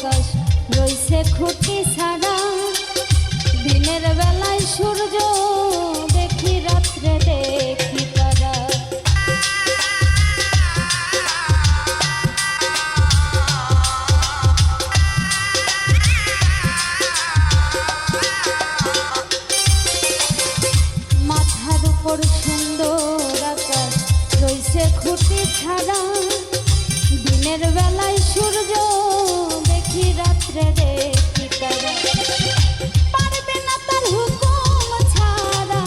আকাশ রইছে খুঁটি ছাড়া। দিনের বেলায় সূর্য দেখি, রাত্রে দেখি তারা। মাথার উপর সুন্দর আকাশ রইছে খুঁটি ছাড়া। দিনের বেলায় সূর্য দেখি, রাত্রে দেখি তারা। পারবে না তার হুকুম ছাড়া,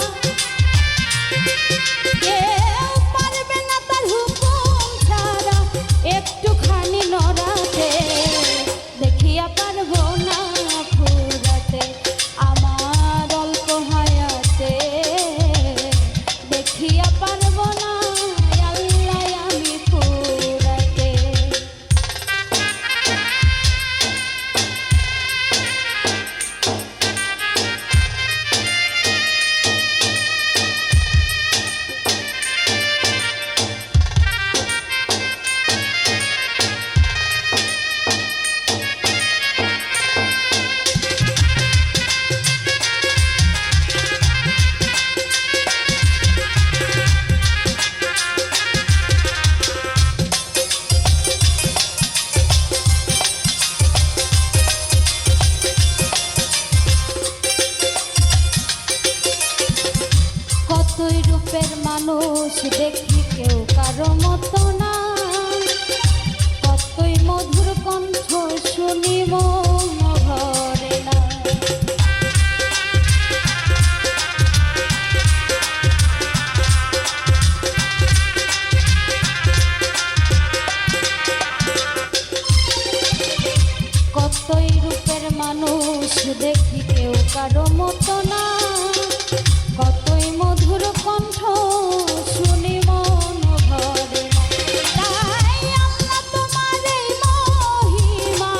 কেউ পারবে না তার হুকুম ছাড়া। একটুখানি নড়াতে দেখিয়া পারবো না ফুরাতে আমার অল্প হায়াতে। দেখিয়া পারবো না আল্লাহ আমি ফুরাতে। কতই রূপের মানুষ দেখি, কেউ কারো মতো না। কতই মধুর কণ্ঠ শুনি, মন ভরে না। কতই রূপের মানুষ দেখি, কেউ কারো মতো না। কতই মধুর কণ্ঠ শুনি, মন ভরে না। তাই আল্লাহ তোমার এই মহিমা,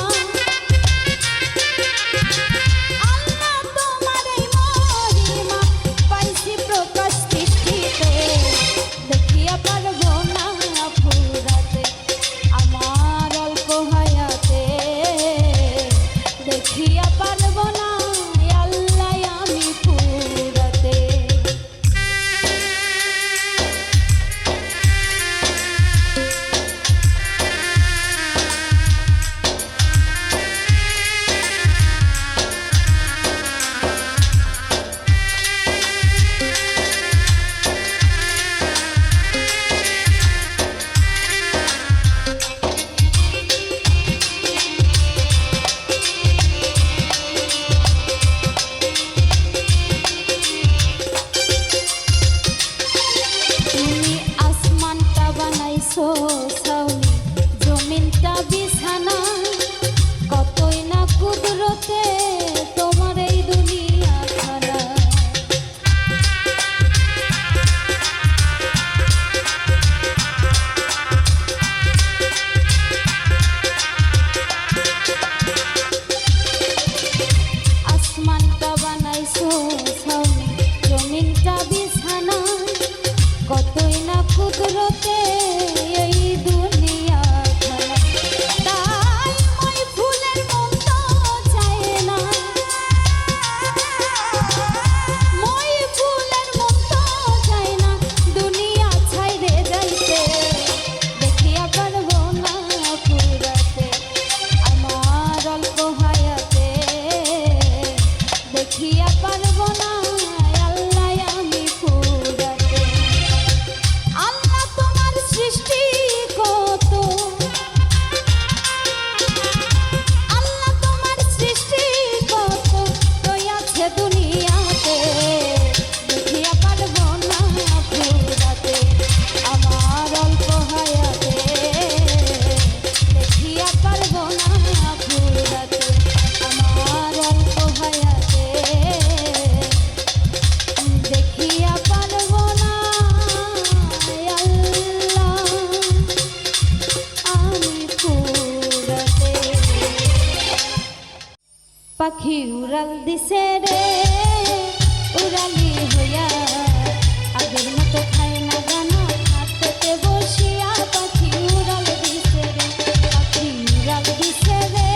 আল্লাহ তোমার এই মহিমা পাইছি প্রকাশ সৃষ্টিতে। দেখিয়া পারবো না ফুরাতে আমার অল্প হায়াতে। দেখিয়া পারবো না আল্লাহ আমি ফুরাতে। তুমি আসমানটা বানাইছো ছাউনি, জমিনটা বিছানা। কতই না কুদরতে তোমার এই দুনিয়া খানা। আসমানটা বানাইছো ছাউনি, জমিনটা বিছানা। কতই না কুদরতে এই দুনিয়া খানা। তাই মই ফুলের মন তো চায় না, মই ফুলের মন তো চায় না দুনিয়া ছাইরে যাইতে। দেখিয়া পারবো না ফুরাতে আমার অল্প হায়াতে। দেখিয়া পারবো না আল্লাহ আমি ফুরাতে। আল্লাহ তোমার সৃষ্টি কত, আল্লাহ তোমার সৃষ্টি কত রইয়াছে দুনিয়াতে। দেখিয়া পারবো না ফুরাতে আমার অল্প হায়াতে। দেখিয়া পারবো না ফুরাতে আমার অল্প হায়াতে। দেখিয়া পারবো না আল্লাহ আমি ফুরাতে। পাখি উড়াল দিছে রে, উড়ালি হইয়া আগের মতো খায় না দানা। হাতেতে বসিয়া পাখি উড়াল দিছে রে, পাখি উড়াল দিছে রে।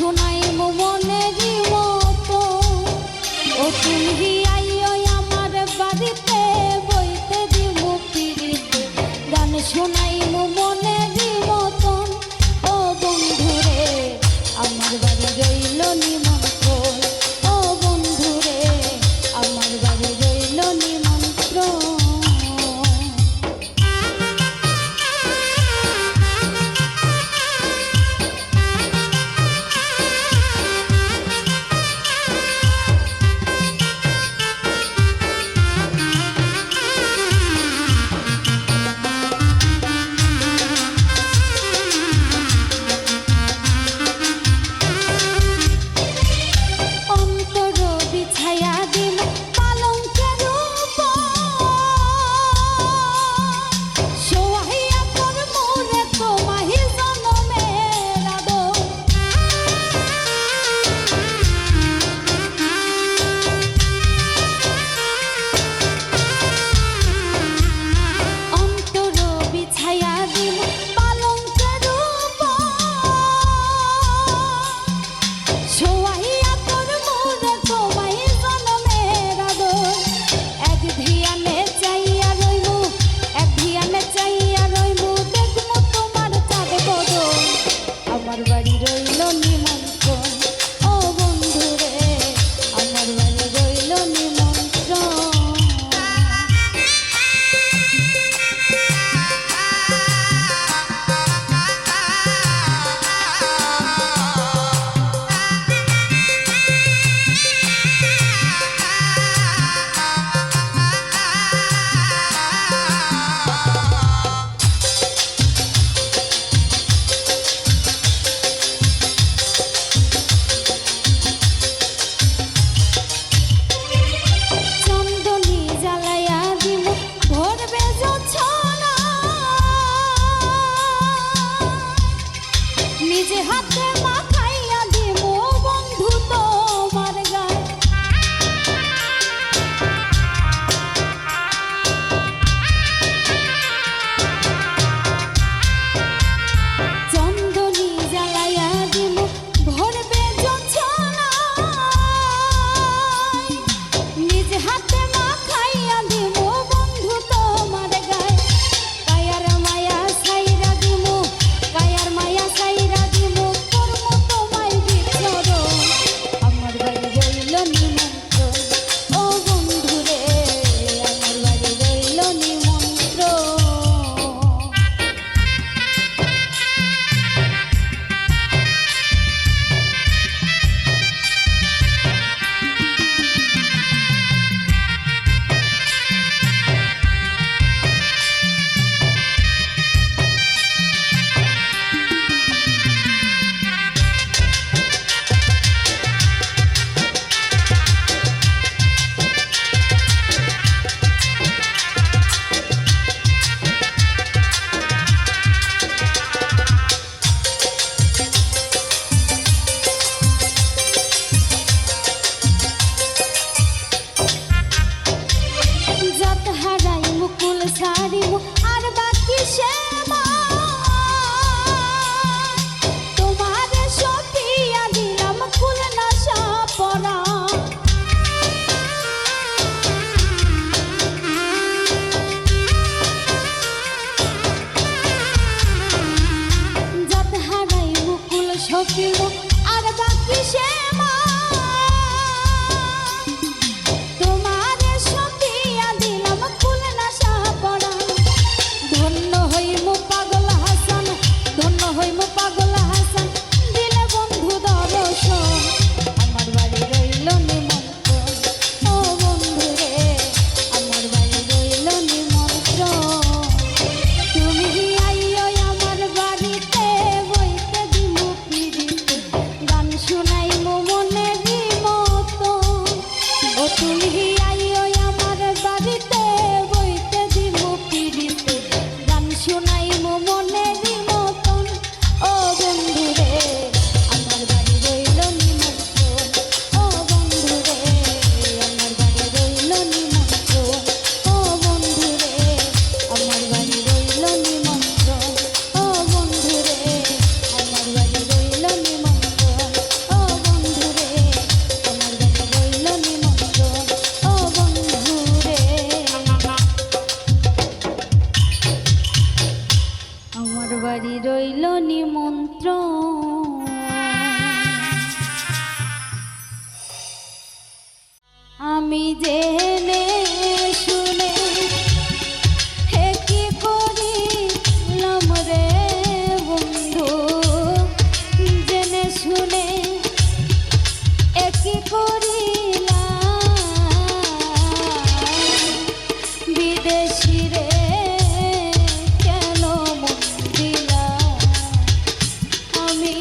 শোনাই মনেরই মতো ও তুমি আইও আমার বাড়িতে বইতে দিব পিড়িতে গান শোনাই মনেরই মতন ও বন্ধুরে আমার বাড়ি রইল নিমন্ত্রণ ও বন্ধুরে আমার বাড়ি রইল নিমন্ত্রণ জেনে শুনে হে কি করিলাম রে বন্ধু, জেনে শুনে এ কি করিলাম, বিদেশি রে কেন মন দিলাম আমি,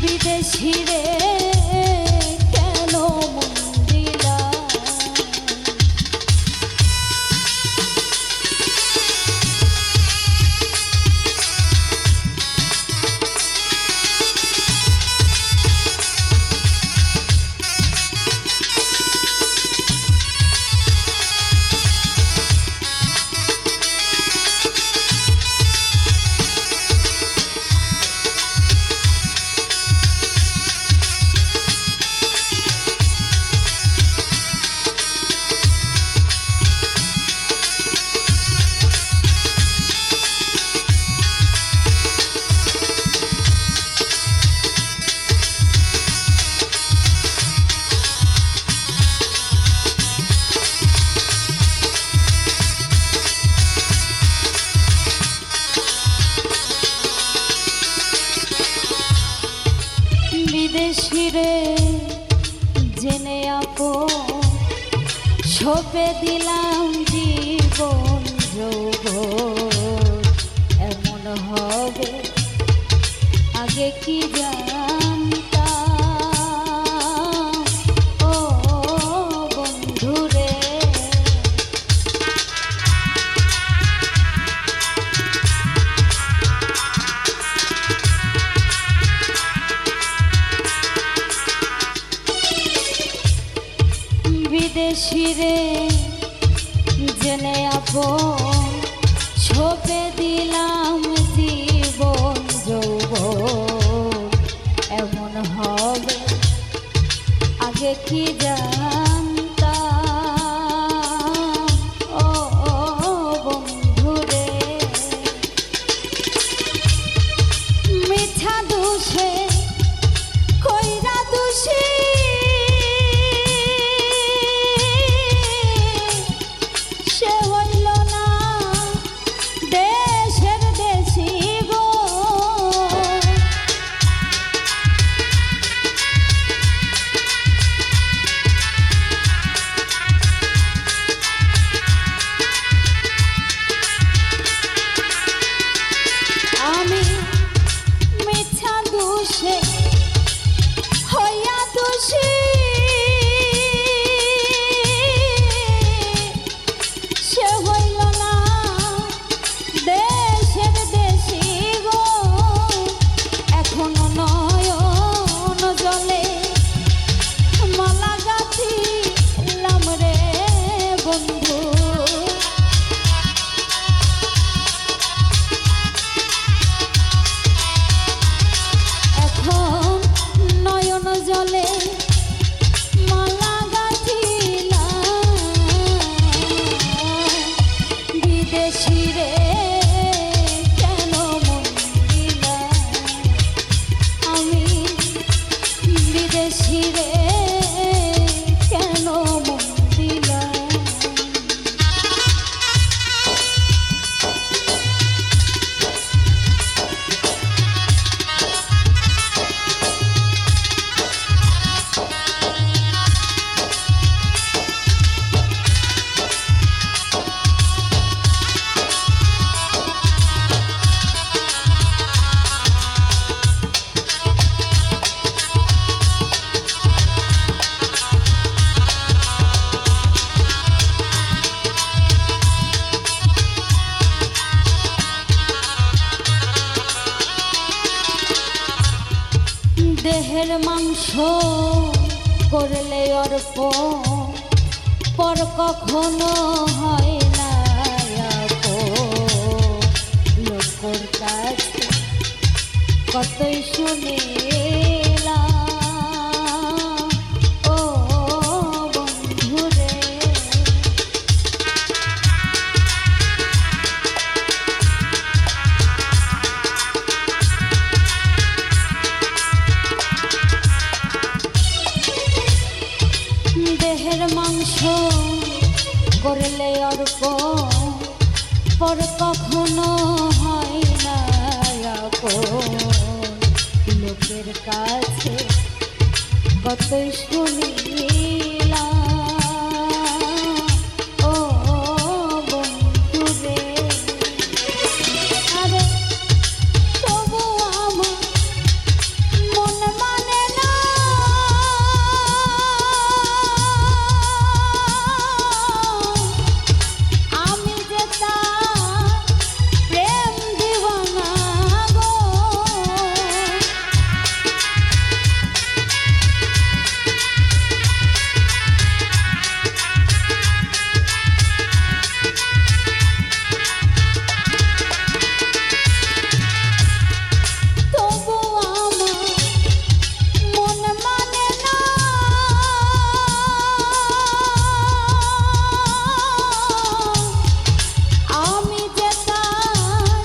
বিদেশি রে কেন মন দিলাম। বিদেশিরে জেনে আপন সঁপে দিলাম জীবন যৌবন, এমন হবে আগে কি জানতাম ও বন্ধুরে। বিদেশিরে জেনে আপন সঁপে দিলাম জীবন যৌবন, এমন হবে আগে কি জানতাম ও বন্ধুরে। মিঠা দোষে কইরা দোষী দেহের মাংস করলে অর্প পর কখনো হয় না লোকর কাছে কতই শুনিলাম ও বন্ধুরে। দেহের বংশ করলে অর্প পর কখনো হয় না আপন। লোকের কাছে কতই শুনিলাম ও বন্ধু রে, আরে তবু আমার মন মানে না। আমি যে তার প্রেম দিওয়ানা গো। তবু আমার মন মানে না। আমি যে তার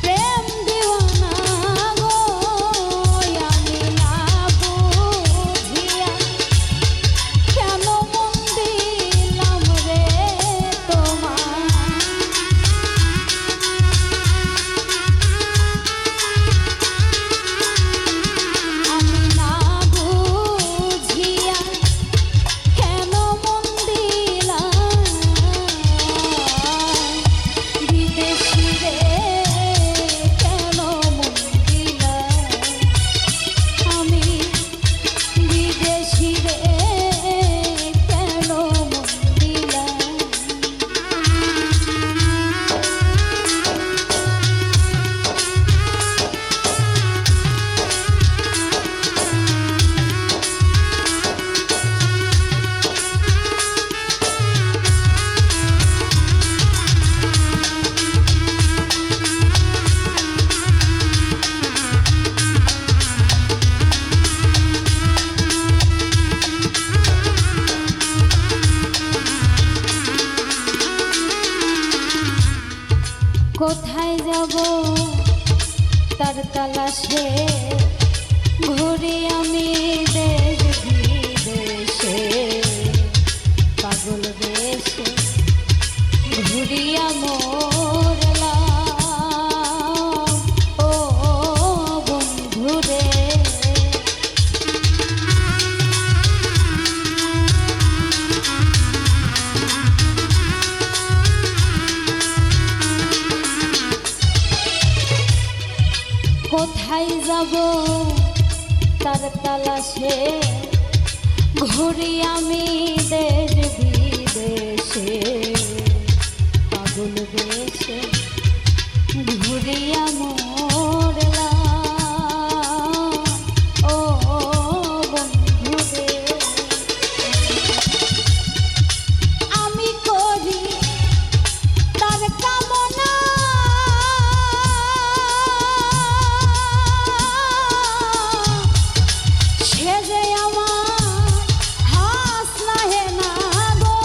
প্রেম দিওয়ানা গো। আমি না বুঝিয়া কেন মন দিলাম রে তোমার। আমি না বুঝিয়া কেন মন দিলাম বিদেশি রে, কেন মন দিলাম আমি বিদেশি রে, কেন মন দিলাম। কোথায় যাব তার তালাশে ঘুরি আমি দেশ বিদেশে, পাগল বেশে ঘুরিয়া মরলাম ও বন্ধু রে। কোথায় যাব তার তালাশে ঘুরি আমি দেশ বিদেশে, পাগল বেশে ঘুরিয়া মরলাম ও বন্ধু রে। আমি করি তার কামনা, সে যে আমার হাসনাহে না গো।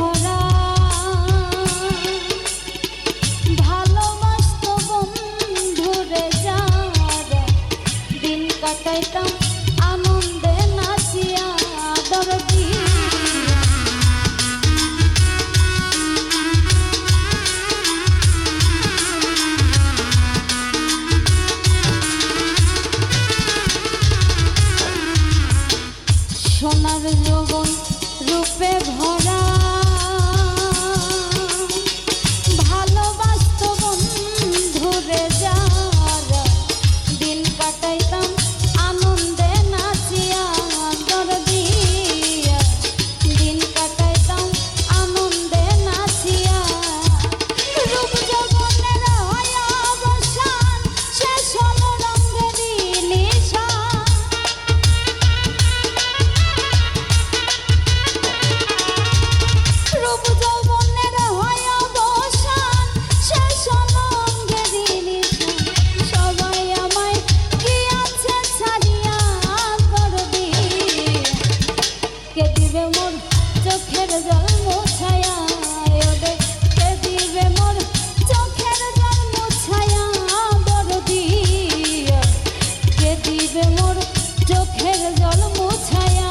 ভরা ভালোবাসত বন্ধুরে যারা দিন কাটাইতাম আনন্দে নাচিয়া দরদি সোনার যৌবন রূপে ভরা ভালোবাসত বন্ধুরে যারা দিন কাটাইতাম আনন্দে নাচিয়া দরদি দিন কাটাইতাম আনন্দে নাচিয়া রূপ যৌবনের হয় অবসান শেষ হলো রঙেরই নিশান রূপ যৌবনের হয় অবসান শেষ হলো রঙেরই নিশান সবাই আমায় গিয়াছে ছাড়িয়া দরদি কে দিবে মোর চোখের জল মোছায়া ওরে কে দিবে মোর চোখের জল মোছায়া দরদি কে দিবে মোর চোখের জল মোছায়া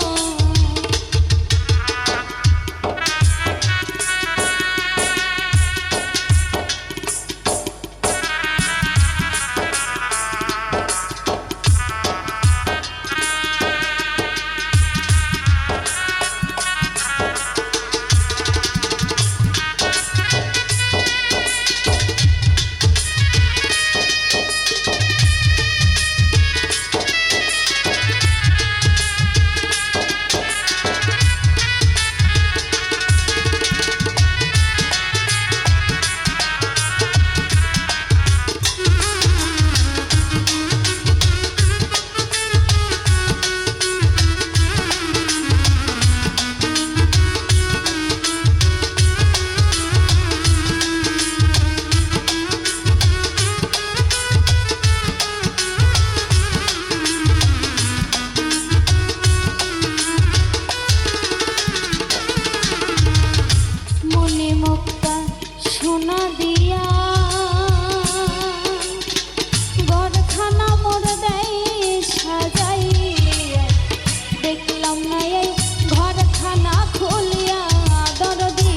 সোনা দিয়া ঘরখানা মোর দেয় সাজাইয়া দেখলাম না এই ঘরখানা খুলিয়া দরদি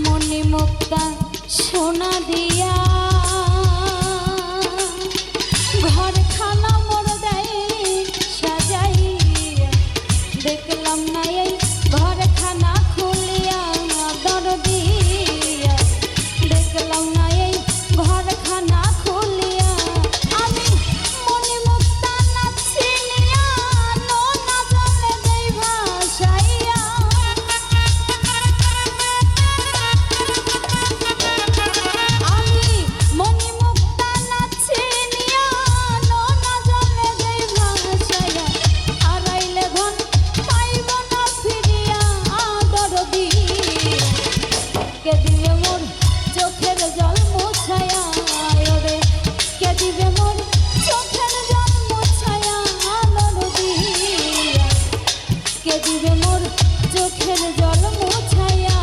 মনি মুক্তা সোনা দিয়া ঘরখানা মোর দেয় সাজাইয়া দেখলাম না এই ঘরখানা খুলিয়া দরদি দেখলাম না এই ঘরখানা খুলিয়া আমি মনি মুক্তা নাচি নিয়া নোনা জলে দেই ভাসাইয়া আমি মনি মুক্তা নাচি নিয়া নোনা জলে দেই ভাসাইয়া আড়াইলে ঘন পাইব না ফিরিয়া দরদি কে দিবে মোর চোখের জল মোছায়া ওরে কে দিবে মোর চোখের জল মোছায়া দরদি কে দিবে মোর চোখের জল মোছায়া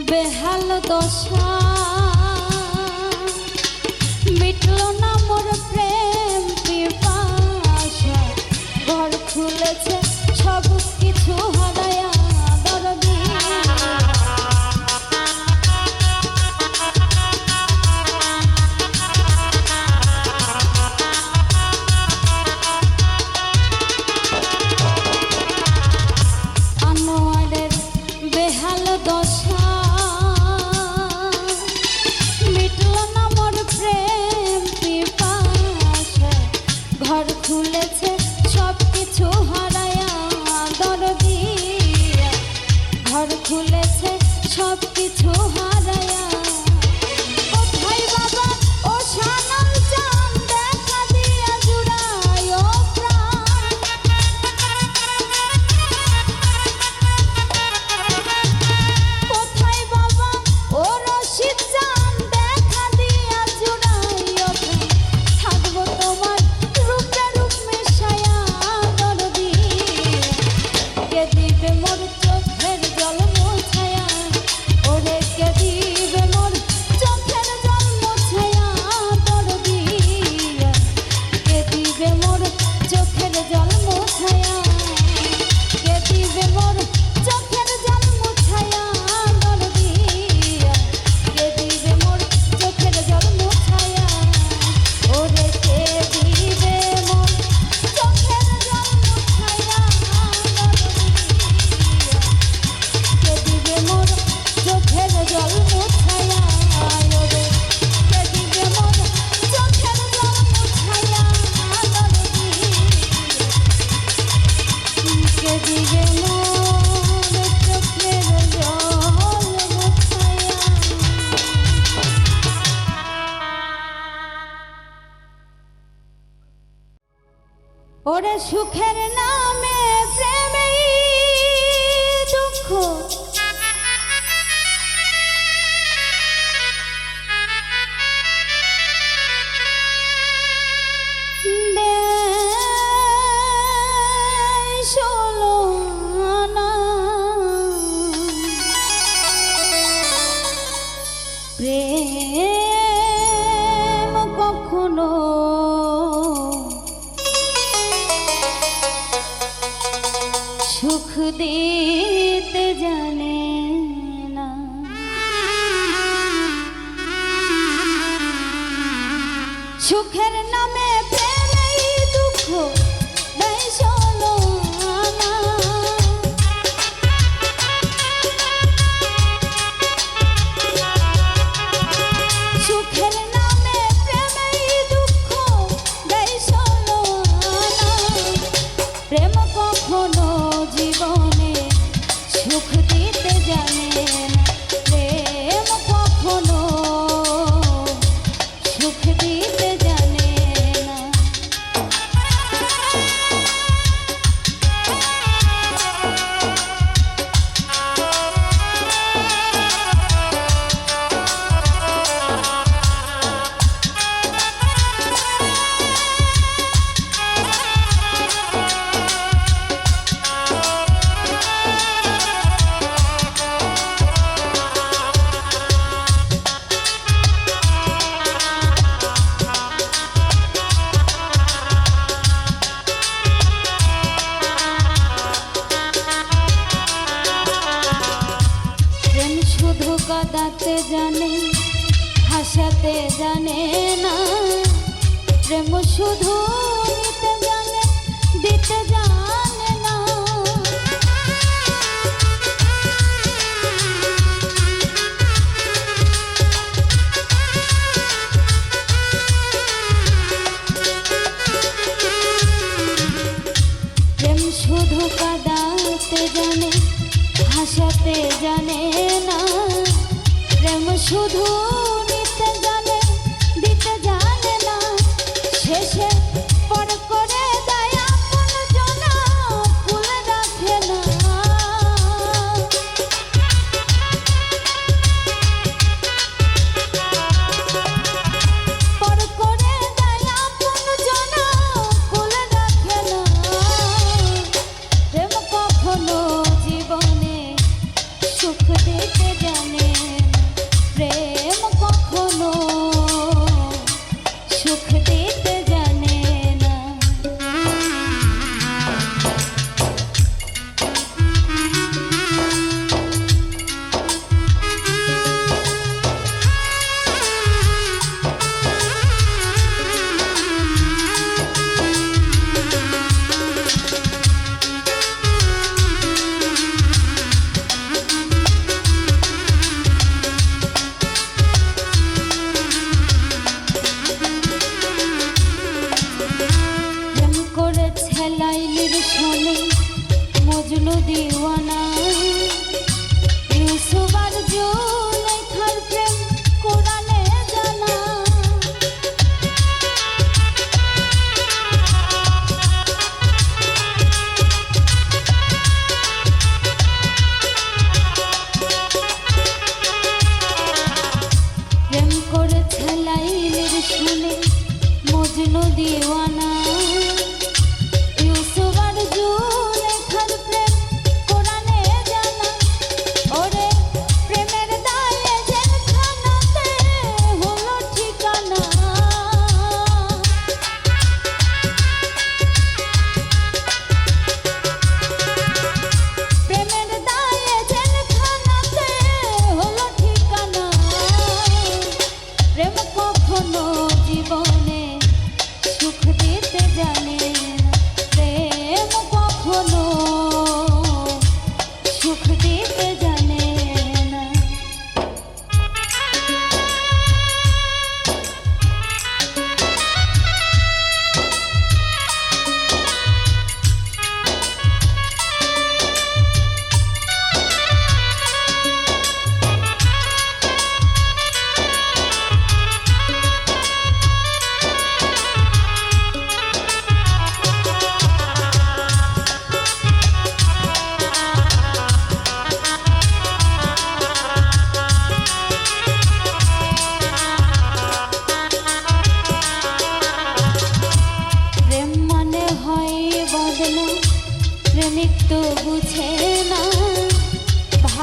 বেহাল দশা মিটল না মোর প্রেম পিপাসা ঘর খুলেছে সব কিছু হারা ঘর খুলেছে সব কিছু হারায়া কোথায় বাবা ও শানল চান দেখা দিয়া জুড়ায় ও প্রাণ কোথায় বাবা ও রশিদ চান দেখা দিয়া জুড়ায় ও প্রাণ থাকবো তোমার রূপে রূপ মেশায়া দরদি কে দিবে মোর চোখের জল মোছায়া ওরে কে দিবে মোর চোখের জল মোছায়া দরদি কে দিবে মোর চোখের জল মোছায়া কে দিবে মোর চোখের জল মোছায়া দরদি কে দিবে মোর চোখের জল মোছায়া ওরে কে দিবে মোর চোখের জল মোছায়া কে দিবে মোর চোখের জল মোছায়া ওরে কে দিবে মোর চোখের জল মোছায়া কে দিবে মোর চোখের জল মোছায়া ওরে সুখের নামে প্রেমেই দুঃখ দেয় ষোলোআনা। প্রেম কখনো সুখ দিতে জানে না সুখের নামে প্রেমেই দুঃখ দেয় ষোলোআনা। সুখের নামে প্রেমেই দুঃখ দেয় ষোলোআনা। প্রেম কখনো জীবনে সুখ দিতে জানে না প্রেম কখনো সুখ দিতে জানে না। প্রেম শুধু কাঁদাতে জানে হাসাতে জানে না প্রেম শুধু নিতে জানে দিতে জানে না। প্রেম শুধু কাঁদাতে জানে হাসাতে জানে না প্রেম শুধু নিতে জানে দিতে জানে না। শেষে পর করে দেয় আপন জনা ফুল রাখে না। পর করে দেয় আপন জনা ফুল রাখে না। প্রেম কখনো জীবনে সুখ দিতে জানে না প্রেম কখনো সুখ দিতে জানে না। লাইলির শোনে মজনু দিওয়ানা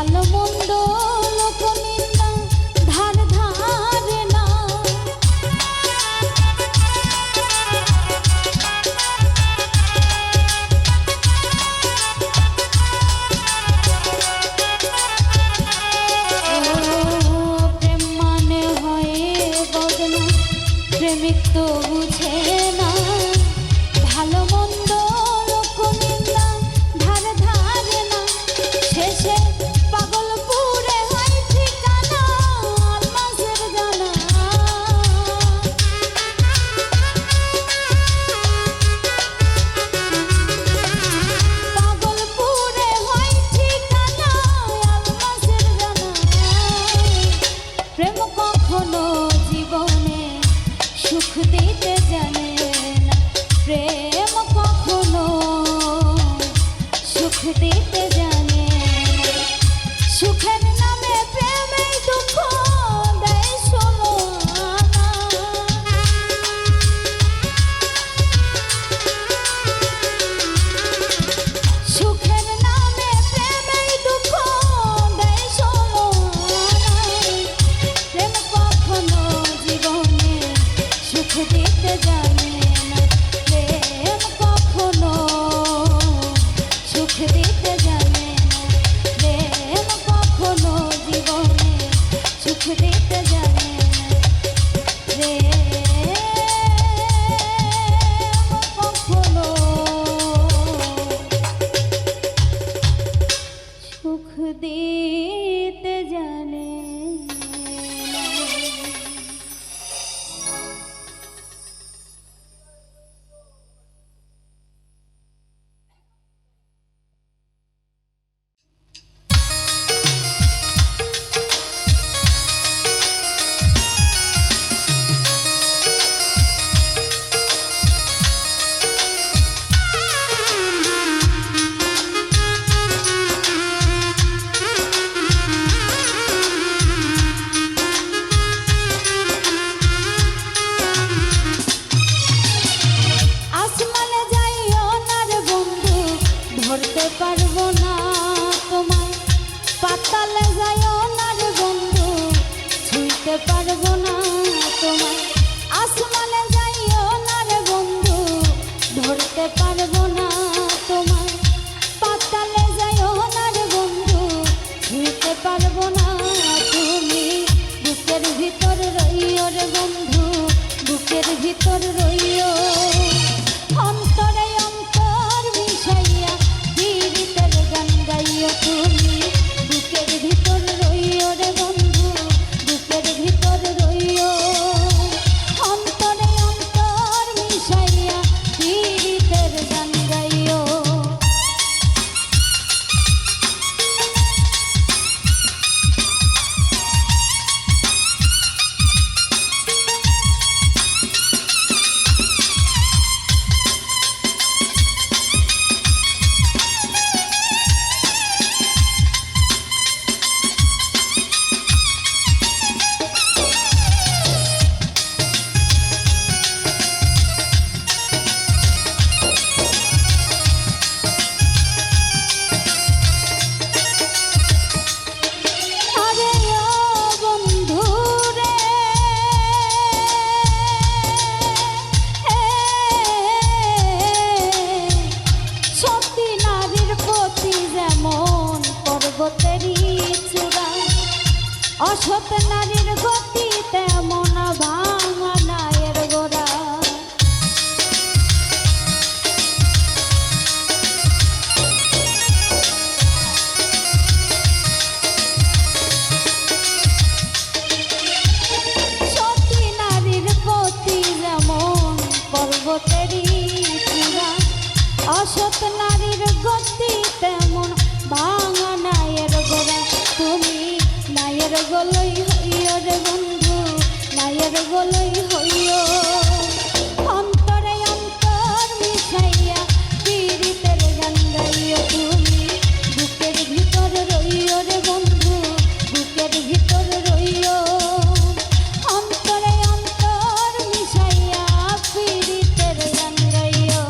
ভালো মন্দ লোকনিন্দা ধার ধারে না। প্রেম মানে হয় বদনা, প্রেমিক তো বুঝে না ভালো মন্দ লোকনিন্দা ধার ধারে না। শেষে পাগলপুরে হয় ঠিকানা আলমাসের জানা। পাগলপুরে হয় ঠিকানা আলমাসের জানা। প্রেম কখনো জীবনে সুখ দিতে জানে না। প্রেম কখনো সুখ দিতে জানে না। সুখের নামে প্রেমে দুঃখ দেয় ষোলো আনা। সুখের নামে প্রেমে দুঃখ দেয় ষোলো আনা। প্রেম কখনো জীবনে সুখ দিতে জানে না। প্রেম কখনো সুখ দিতে জানে না। প্রেম কখনো জীবনে সুখ দিতে জানে না। প্রেম কখনো সুখ দিতে জানে না। আসমানে যাইও না রে বন্ধু, ধরতে পারবো না তোমায়। পাতালে যাইও না রে বন্ধু, ছুঁইতে পারবো না তোমায়। আসমানে যাইও না রে বন্ধু, ধরতে পারবো না তোমায়। পাতালে যাইও না রে বন্ধু, ছুঁইতে পারবো না। তুমি বুকের ভিতর রইও রে বন্ধু, বুকের ভিতর রইও। অন্তরে অন্তর মিশাইয়া পীড়িতের গান গাইও। তুমি বুকের ভিতর রইও রে বন্ধু, বুকের ভিতর রইও। অন্তরে অন্তর মিশাইয়া পীড়িতের গান গাইও। আরে ও বন্ধু রে, সতী নারীর প্রতি যেমন পর্বতেরই চূড়া, অসৎ নারীর গতি তেমন ভাঙা নায়ের গোড়া। সতী নারীর প্রতি যেমন পর্বতেরই চূড়া, অসৎ নারীর গতি তেমন ভাঙা নায়ের গোড়া। তুমি নায়ের গোলই হইও রে বন্ধু, নায়ের গোলই হইও। অন্তরে অন্তর মিশাইয়া পীড়িতের গান গাইও। তুমি বুকের ভিতর রইও রে বন্ধু, বুকের ভিতর রইও। অন্তরে অন্তর মিশাইয়া পীড়িতের গান গাইও।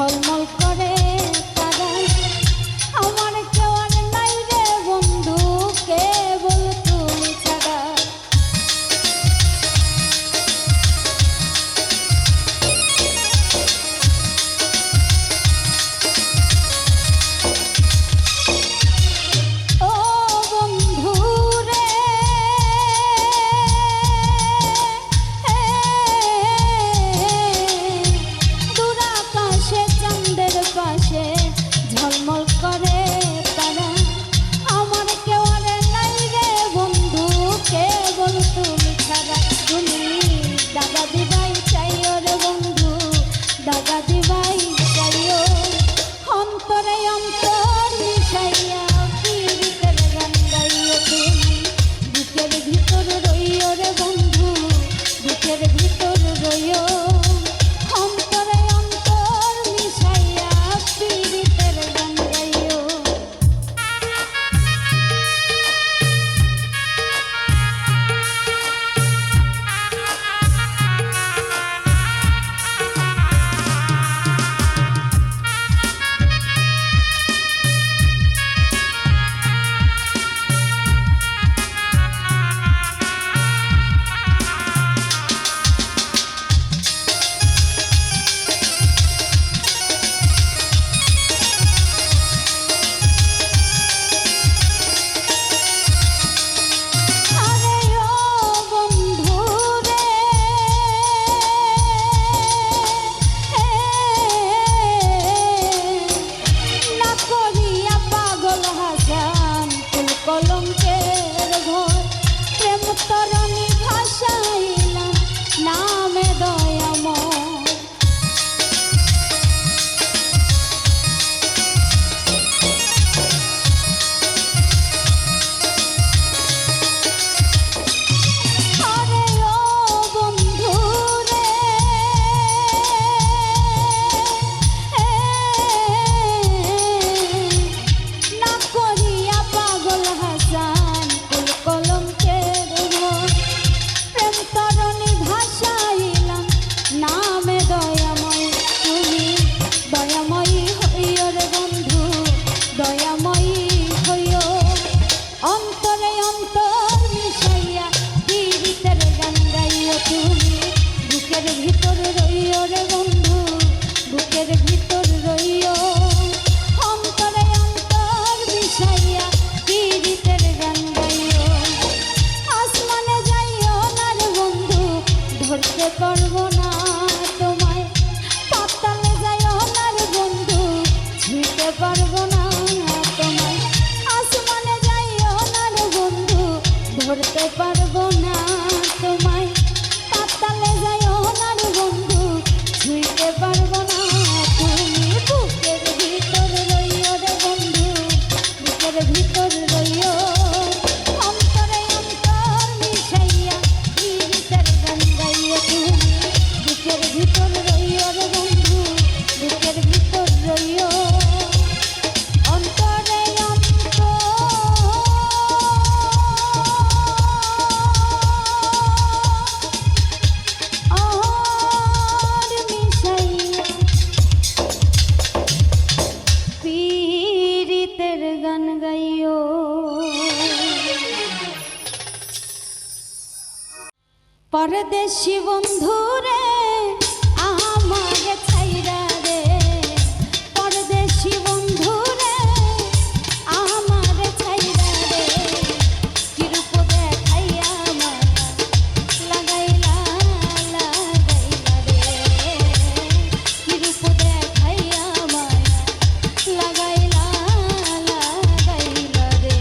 ঝলমল করে তারা। আমার কেউ আর নাই রে বন্ধু, কেবল তুমি ছাড়া। ও বন্ধু রে, দূর আকাশে চাঁদের পাশে ঝলমল করে তারা। আমার কেউ আর নাই রে বন্ধু, কেবল তুমি ছাড়া। তুমি দাগা দিবাই চাইও রে বন্ধু, দাগা দিবাই চাইও। অন্তরে অন্তর মিশাইয়া পীড়িতের গান গাইও তুমি। বুকের ভিতর রইও রে বন্ধু, বুকের ভিতর রইও। অন্তরে অন্তর মিশাইয়া পীড়িতের গান গাইও। আরে ও বন্ধু রে, না করিয়া পাগল হাসান ফুল কলঙ্কের ঘর। প্রেম তরণী ভাসাইলাম নামে দয়াময়। আরে ও বন্ধু রে, না করিয়া পাগল হাসান ফুল কলঙ্কের ঘর। প্রেম তরণী ভাসাইলাম নামে দয়াময়। তুমি দয়াময়ী হইও রে বন্ধু, দয়াময়ী হইও। অন্তরে অন্তর মিশাইয়া পীড়িতের গান গাইও তুমি। বুকের ভিতর রইও রে বন্ধু, বুকের ভিতর রইও। অন্তরে অন্তর মিশাইয়া পীড়িতের গান গাইও। আসমানে যাইও না রে বন্ধু, ধরতে পারবো না তোমায়। পাতালে যাইও না রে বন্ধু, ছুঁতে পারবো না তোমায়। আসমানে যাইও না রে বন্ধু, ধরতে পারবো না তোমায়। পাতালে যাইও না রে বন্ধু, ছুঁতে পারবো না। তুমি বুকের ভিতর রইও রে বন্ধু, বুকের ভিতর রইও। অন্তরে অন্তর মিশাইয়া পীড়িতের গান গাইও তুমি। বুকের ভিতর রইও রে বন্ধু, বুকের ভিতর রইও। অন্তরে অন্তর মিশাইয়া পীড়িতের গান গাইও। পরদেশি বন্ধু রে, আমারে ছাইরা রে। পরদেশি বন্ধু রে, আমারে ছাইরা রে। কিরূপ দেখাইয়া মায়া লাগাইলা লাগাইলা রে। কিরূপ দেখাইয়া মায়া লাগাইলা লাগাইলা রে।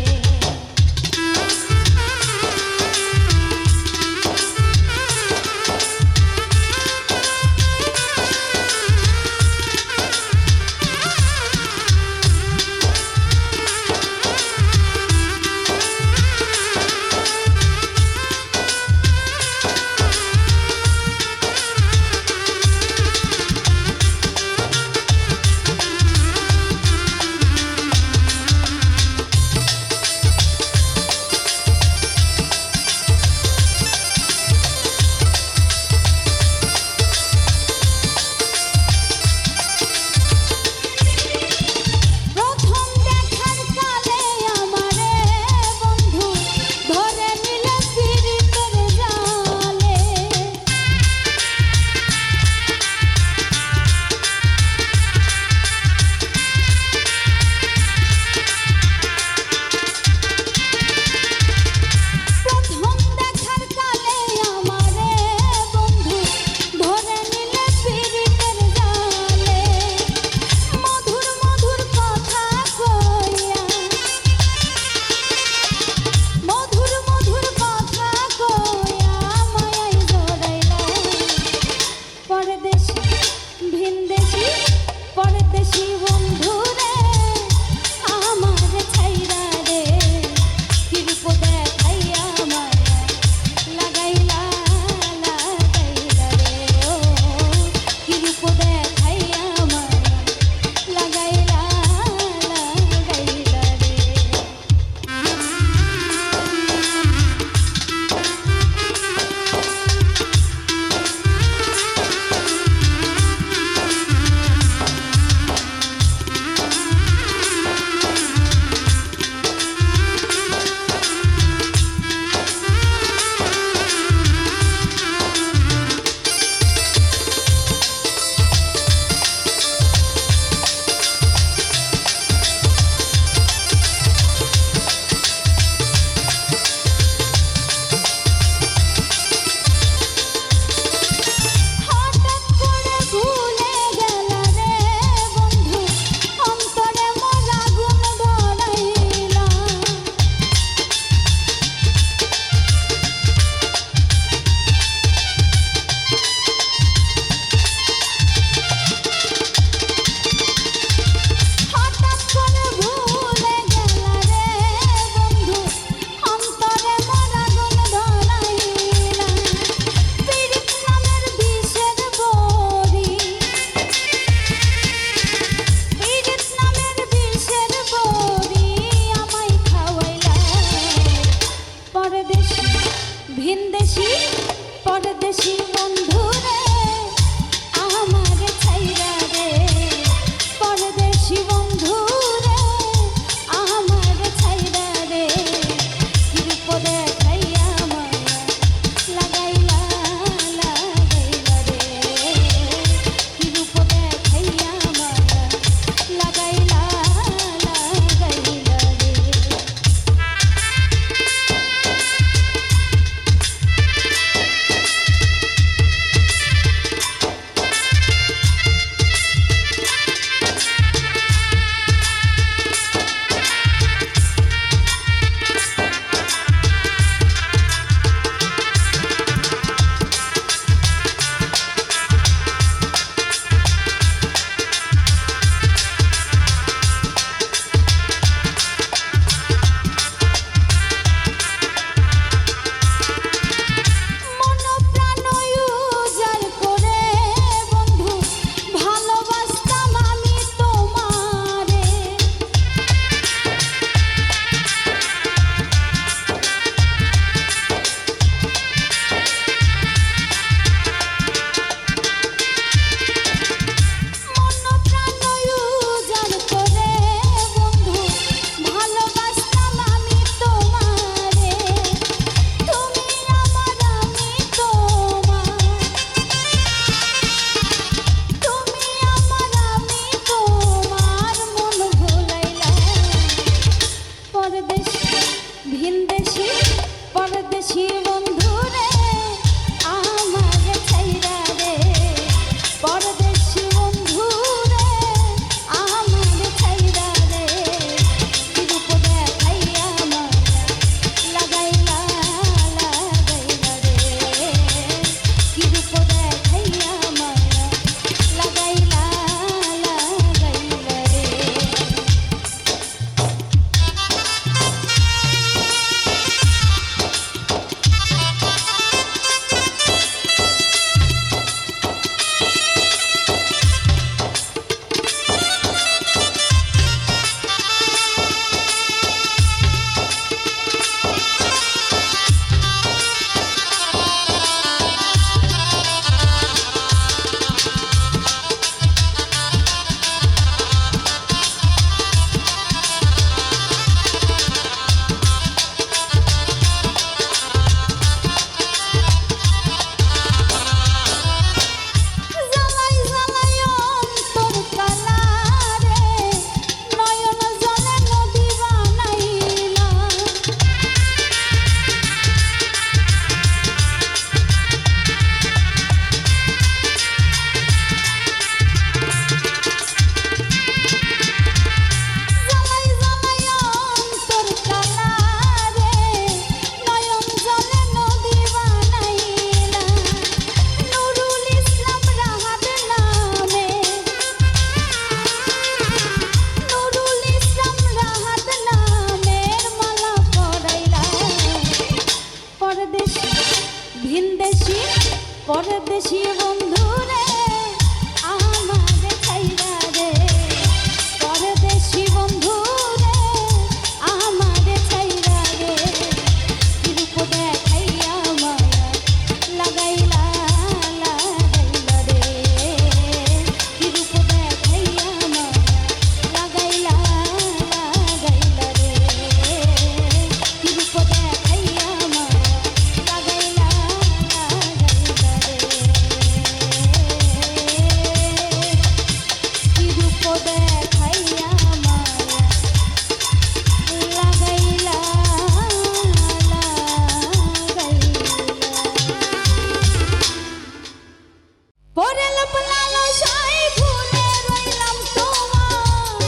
পরে লোপ লালসায় ভুলে রইলাম তোমায়,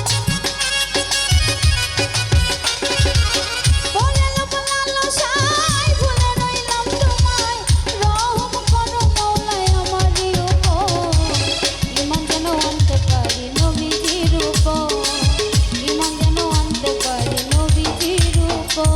পরে লোপ লালসায় ভুলে রইলাম তোমায়, রহম করো মওলায় আমারই উপর, ঈমান যেন আনতে পারি নবীজির উপর, ঈমান যেন আনতে পারি নবীজির উপর।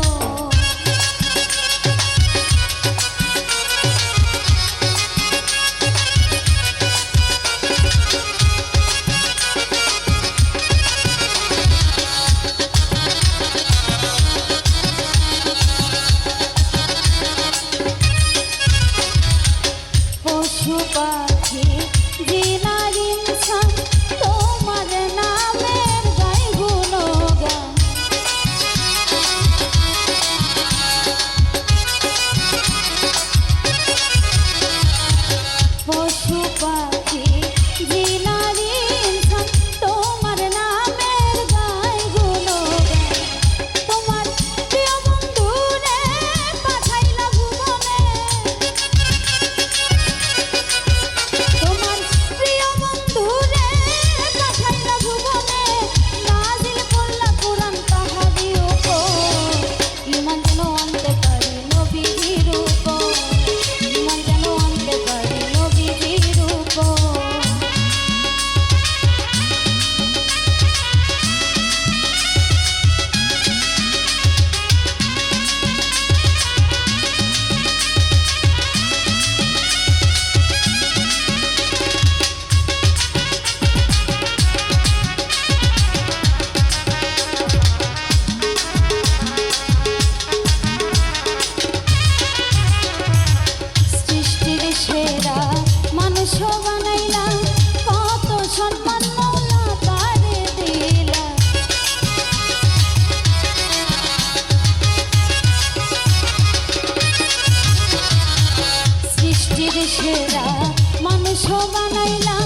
পশু পাখি জিনার ইনসান তোমার নামের গাই গুণগান, পশু পাখি জিনার ইনসান তোমার নামের গাই গুণগান, তোমার প্রিয় বন্ধুরে পাঠাইলা ভুবনে, তোমার প্রিয় বন্ধুরে পাঠাইলা ভুবনে, নাজিল করলা কুরআন তাহারই উপর, ঈমান যেন আনতে পারি নবীজির উপর, ঈমান যেন আনতে পারি নবীজির উপর। সৃষ্টির সেরা মানুষ বানাইলা, কত সম্মান মওলা তারে দিলা, সৃষ্টির সেরা মানুষ বানাইলা,